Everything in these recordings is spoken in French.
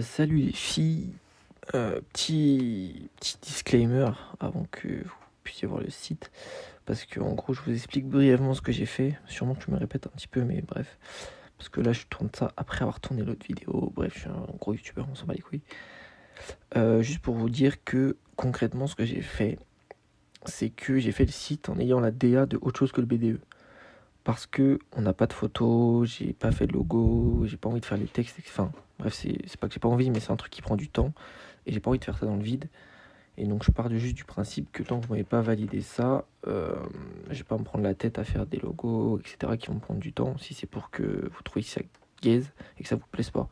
Salut les filles. Petit disclaimer avant que vous puissiez voir le site, parce que en gros je vous explique brièvement ce que j'ai fait. Sûrement que je me répète un petit peu, mais bref, parce que là je tourne ça après avoir tourné l'autre vidéo. Bref, je suis un gros youtubeur, on s'en bat les couilles. Juste pour vous dire que concrètement ce que j'ai fait, c'est que j'ai fait le site en ayant la DA de autre chose que le BDE. Parce que on n'a pas de photos, j'ai pas fait de logo, j'ai pas envie de faire les textes, enfin bref, c'est pas que j'ai pas envie, mais c'est un truc qui prend du temps et j'ai pas envie de faire ça dans le vide. Et donc je pars juste du principe que tant que vous m'avez pas validé ça, je vais pas me prendre la tête à faire des logos, etc. qui vont me prendre du temps si c'est pour que vous trouviez ça gaze et que ça vous plaise pas.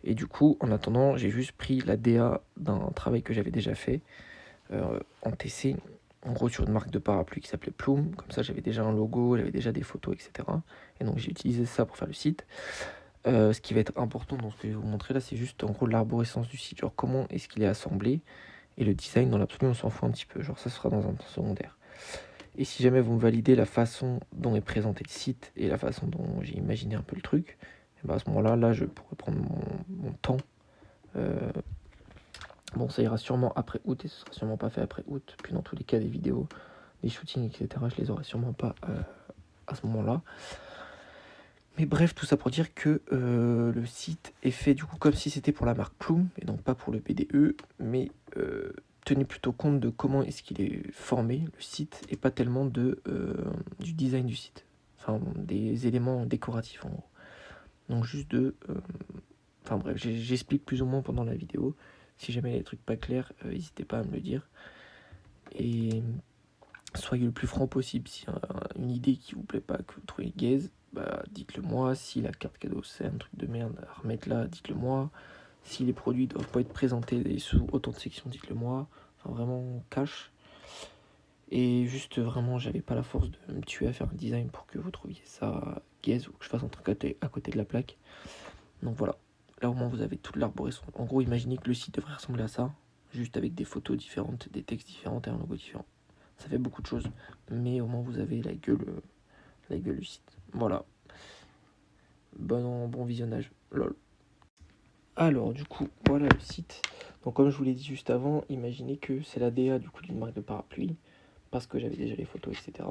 Et du coup, en attendant, j'ai juste pris la DA d'un travail que j'avais déjà fait en TC, en gros sur une marque de parapluie qui s'appelait Plume. Comme ça, j'avais déjà un logo, j'avais déjà des photos, etc. Et donc j'ai utilisé ça pour faire le site. Ce qui va être important dans ce que je vais vous montrer là, c'est juste en gros l'arborescence du site, genre comment est-ce qu'il est assemblé. Et le design, dans l'absolu, on s'en fout un petit peu. Genre, ça sera dans un temps secondaire. Et si jamais vous me validez la façon dont est présenté le site et la façon dont j'ai imaginé un peu le truc, et ben à ce moment-là, là, je pourrais prendre mon temps. Bon, ça ira sûrement après août et ce sera sûrement pas fait après août. Puis dans tous les cas, des vidéos, des shootings, etc., je les aurai sûrement pas à ce moment-là. Mais bref, tout ça pour dire que le site est fait du coup comme si c'était pour la marque Plume et donc pas pour le BDE, mais tenez plutôt compte de comment est-ce qu'il est formé le site et pas tellement du design du site, enfin des éléments décoratifs en gros. Donc juste enfin bref, j'explique plus ou moins pendant la vidéo. Si jamais il y a des trucs pas clairs, n'hésitez pas à me le dire. Et soyez le plus franc possible. Si une idée qui vous plaît pas, que vous trouvez gaze, bah dites-le moi. Si la carte cadeau c'est un truc de merde à remettre là, dites-le moi. Si les produits doivent pas être présentés sous autant de sections, dites-le moi. Enfin vraiment cash. Et juste vraiment, j'avais pas la force de me tuer à faire un design pour que vous trouviez ça gaze ou que je fasse un truc à côté de la plaque. Donc voilà. Là au moins vous avez toute l'arborescence. En gros, imaginez que le site devrait ressembler à ça, juste avec des photos différentes, des textes différents et un logo différent. Ça fait beaucoup de choses, mais au moins vous avez la gueule du site. Voilà. Bon visionnage. Lol. Alors du coup, voilà le site. Donc comme je vous l'ai dit juste avant, imaginez que c'est la DA du coup d'une marque de parapluie, parce que j'avais déjà les photos, etc.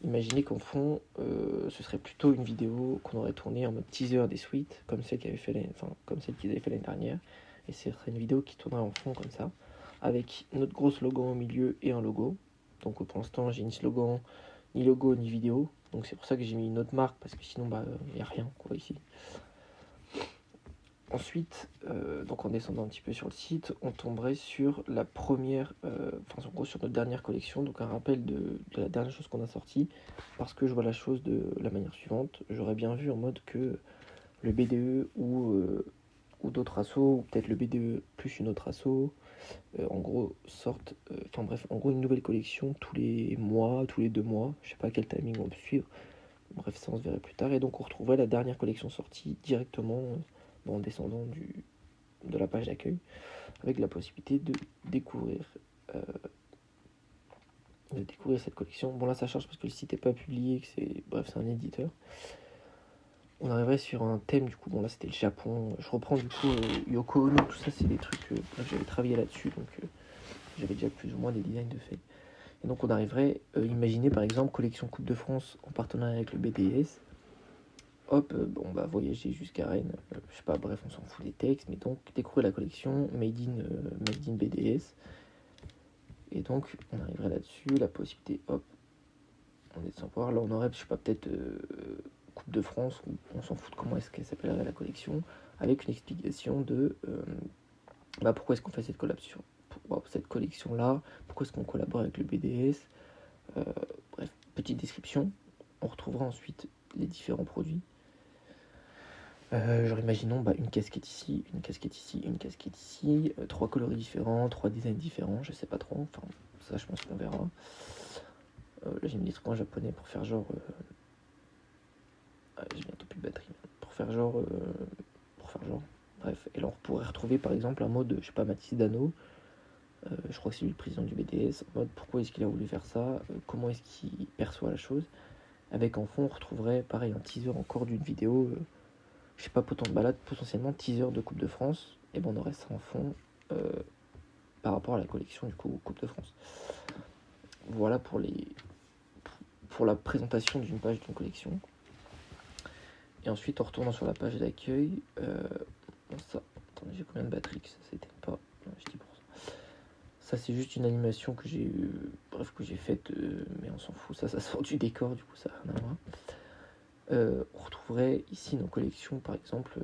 Imaginez qu'en fond, ce serait plutôt une vidéo qu'on aurait tournée en mode teaser des suites, comme celle qu'ils avaient fait l'année dernière. Et ce serait une vidéo qui tournerait en fond comme ça, avec notre gros slogan au milieu et un logo. Donc pour l'instant, j'ai ni slogan, ni logo, ni vidéo. Donc c'est pour ça que j'ai mis une autre marque, parce que sinon, bah, y a rien quoi ici. Ensuite, donc en descendant un petit peu sur le site, on tomberait sur la première, enfin en gros sur notre dernière collection, donc un rappel de la dernière chose qu'on a sortie, parce que je vois la chose de la manière suivante. J'aurais bien vu en mode que le BDE ou d'autres assos, ou peut-être le BDE plus une autre asso, en gros sortent, enfin bref, en gros une nouvelle collection tous les mois, tous les 2 mois, je sais pas à quel timing on peut suivre, bref ça on se verrait plus tard, et donc on retrouverait la dernière collection sortie directement en descendant de la page d'accueil, avec la possibilité euh, de découvrir cette collection. Bon là ça charge parce que le site n'est pas publié, que c'est un éditeur. On arriverait sur un thème du coup, bon là c'était le Japon, je reprends du coup Yoko Ono, tout ça c'est des trucs, j'avais travaillé là-dessus, donc j'avais déjà plus ou moins des designs de fait. Et donc on arriverait, imaginer par exemple collection Coupe de France en partenariat avec le BDS. Hop, bon bah voyager jusqu'à Rennes, je sais pas, bref on s'en fout des textes, mais donc découvrir la collection Made in BDS. Et donc on arriverait là-dessus, la possibilité, hop, on est sans voir, là on aurait, je sais pas, peut-être Coupe de France, on s'en fout de comment est-ce qu'elle s'appellerait la collection, avec une explication de pourquoi est-ce qu'on fait cette collection là, pourquoi est-ce qu'on collabore avec le BDS, bref, petite description. On retrouvera ensuite les différents produits. Genre imaginons une casquette ici, une casquette ici, une casquette ici, 3 coloris différents, 3 designs différents, je sais pas trop, enfin ça je pense qu'on verra. Là j'ai mis des trucs en japonais pour faire genre... j'ai bientôt plus de batterie. Pour faire genre... Bref, et là on pourrait retrouver par exemple un mode, je sais pas, Mathis Dano, je crois que c'est lui le président du BDS, en mode pourquoi est-ce qu'il a voulu faire ça, comment est-ce qu'il perçoit la chose. Avec en fond on retrouverait pareil un teaser encore d'une vidéo je sais pas, potentiellement teaser de Coupe de France, et ben on aurait ça en fond par rapport à la collection du coup Coupe de France. Voilà pour la présentation d'une page d'une collection. Et ensuite en retournant sur la page d'accueil, attendez, j'ai combien de batterie que ça s'éteint pas? Non, je dis pour ça. Ça c'est juste une animation que j'ai faite, mais on s'en fout, ça sort du décor, du coup ça n'a rien à voir. On retrouverait ici nos collections, par exemple,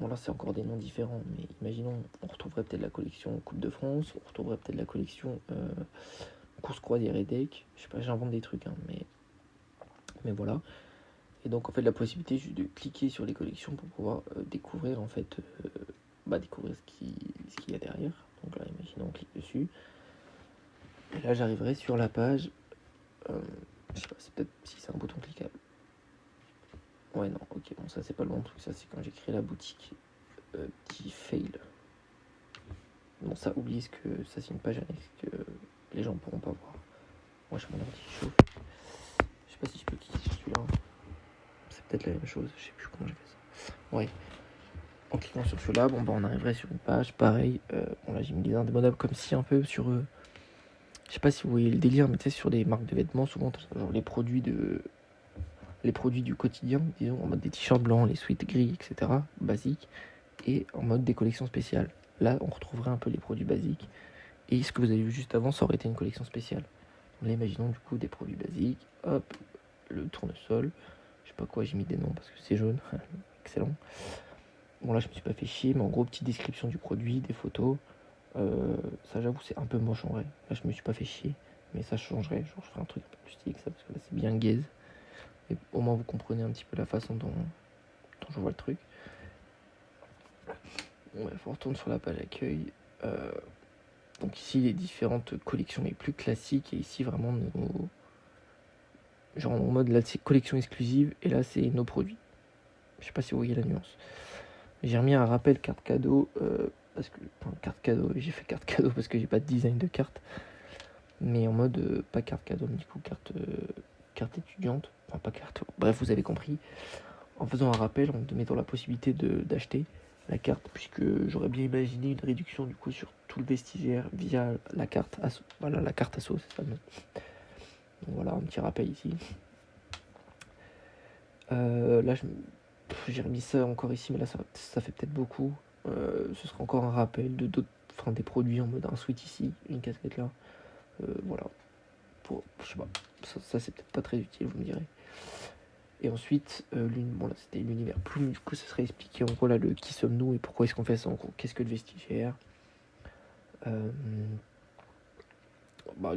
bon là c'est encore des noms différents, mais imaginons, on retrouverait peut-être la collection Coupe de France, on retrouverait peut-être la collection Course Croisière et Deck, je sais pas, j'invente des trucs, hein, mais voilà. Et donc en fait la possibilité juste de cliquer sur les collections pour pouvoir découvrir en fait, découvrir ce qu'il y a derrière. Donc là imaginons on clique dessus, et là j'arriverai sur la page, je sais pas, c'est peut-être si c'est un bouton cliquable. Ouais, non, ok, bon, ça c'est pas le bon truc, ça c'est quand j'ai créé la boutique. Petit fail. Bon, ça, oubliez ce que ça c'est une page annexe que les gens pourront pas voir. Moi, j'ai mon ordi chaud. Je sais pas si je peux cliquer sur celui-là. C'est peut-être la même chose, je sais plus comment j'ai fait ça. Ouais. En cliquant sur celui-là, bon, on arriverait sur une page, pareil. Bon, là, j'ai mis des indémodables comme si un peu sur. Je sais pas si vous voyez le délire, mais tu sais, sur des marques de vêtements, souvent, genre les produits du quotidien, disons, en mode des t-shirts blancs, les sweats gris, etc., basiques, et en mode des collections spéciales. Là, on retrouverait un peu les produits basiques, et ce que vous avez vu juste avant, ça aurait été une collection spéciale. Là, imaginons du coup des produits basiques, hop, le tournesol, je sais pas quoi, j'ai mis des noms parce que c'est jaune, excellent. Bon là, je me suis pas fait chier, mais en gros, petite description du produit, des photos, ça j'avoue, c'est un peu moche en vrai. Là, je me suis pas fait chier, mais ça changerait, genre je ferais un truc un peu plus stylé que ça, parce que là, c'est bien gaze. Et au moins vous comprenez un petit peu la façon dont je vois le truc. Bref, on retourne sur la page accueil. Donc ici les différentes collections les plus classiques, et ici vraiment nos... genre en mode là c'est collection exclusive, et là c'est nos produits. Je sais pas si vous voyez la nuance. J'ai remis un rappel carte cadeau, parce que... Enfin, carte cadeau, j'ai fait carte cadeau parce que j'ai pas de design de carte. Mais en mode, pas carte cadeau, mais du coup carte étudiante. Enfin pas carte... Bref, vous avez compris. En faisant un rappel, en te mettant la possibilité d'acheter la carte, puisque j'aurais bien imaginé une réduction du coup sur tout le vestigaire via la carte asso. Voilà, la carte asso, c'est ça le nom. Donc voilà, un petit rappel ici. Là, j'ai remis ça encore ici, mais là, ça fait peut-être beaucoup. Ce sera encore un rappel de d'autres, enfin des produits en mode un sweat ici, une casquette là. Voilà. Je sais pas, ça c'est peut-être pas très utile, vous me direz. Et ensuite, bon là c'était l'univers Plume, du coup ça serait expliqué en gros là le qui sommes-nous et pourquoi est-ce qu'on fait ça en gros, qu'est-ce que le vestigaire. Le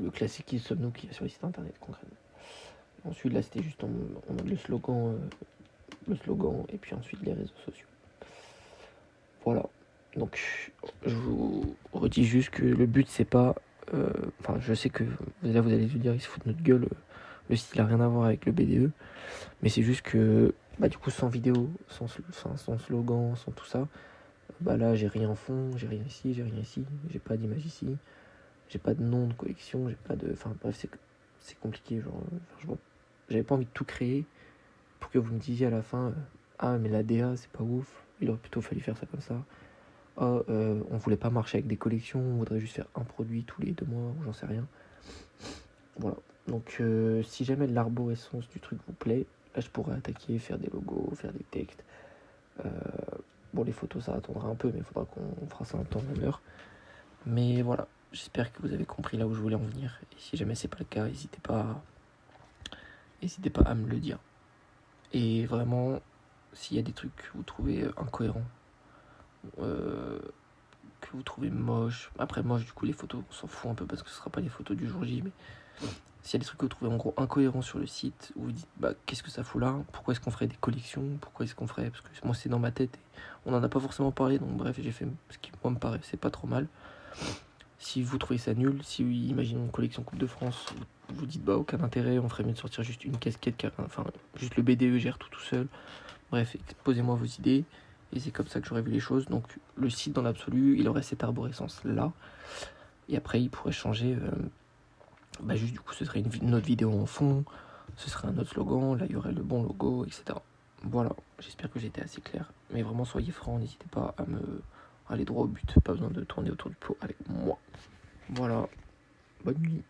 classique qui sommes-nous qui est sur les sites internet concrètement. Ensuite là c'était juste en mode le slogan et puis ensuite les réseaux sociaux. Voilà, donc je vous redis juste que le but c'est pas, je sais que là vous allez vous dire ils se foutent de notre gueule, le site a rien à voir avec le BDE, mais c'est juste que du coup sans vidéo, sans slogan, sans tout ça, là j'ai rien en fond, j'ai rien ici, j'ai pas d'image ici, j'ai pas de nom de collection, j'ai pas de... Enfin bref, c'est compliqué, j'avais pas envie de tout créer pour que vous me disiez à la fin, ah mais la DA c'est pas ouf, il aurait plutôt fallu faire ça comme ça. On voulait pas marcher avec des collections, on voudrait juste faire un produit tous les 2 mois, ou j'en sais rien. Voilà. Donc si jamais l'arborescence du truc vous plaît, là je pourrais attaquer, faire des logos, faire des textes. Les photos ça attendra un peu, mais il faudra qu'on fera ça un temps en heure. Mais voilà, j'espère que vous avez compris là où je voulais en venir. Et si jamais c'est pas le cas, n'hésitez pas à me le dire. Et vraiment, s'il y a des trucs que vous trouvez incohérents, que vous trouvez moche, après moche du coup les photos on s'en fout un peu parce que ce sera pas les photos du jour J, mais s'il y a des trucs que vous trouvez en gros incohérents sur le site, où vous dites qu'est-ce que ça fout là, pourquoi est-ce qu'on ferait des collections, pourquoi est-ce qu'on ferait, parce que moi c'est dans ma tête et on en a pas forcément parlé, donc bref j'ai fait ce qui moi me paraît c'est pas trop mal. Si vous trouvez ça nul, si imaginons une collection Coupe de France, vous dites aucun intérêt, on ferait mieux de sortir juste une casquette, juste le BDE gère tout seul. Bref, posez-moi vos idées. Et c'est comme ça que j'aurais vu les choses. Donc le site dans l'absolu, il aurait cette arborescence là. Et après il pourrait changer. Juste du coup ce serait une autre vidéo en fond. Ce serait un autre slogan. Là il y aurait le bon logo, etc. Voilà, j'espère que j'ai été assez clair. Mais vraiment, soyez francs, n'hésitez pas à me aller droit au but. Pas besoin de tourner autour du pot avec moi. Voilà, bonne nuit.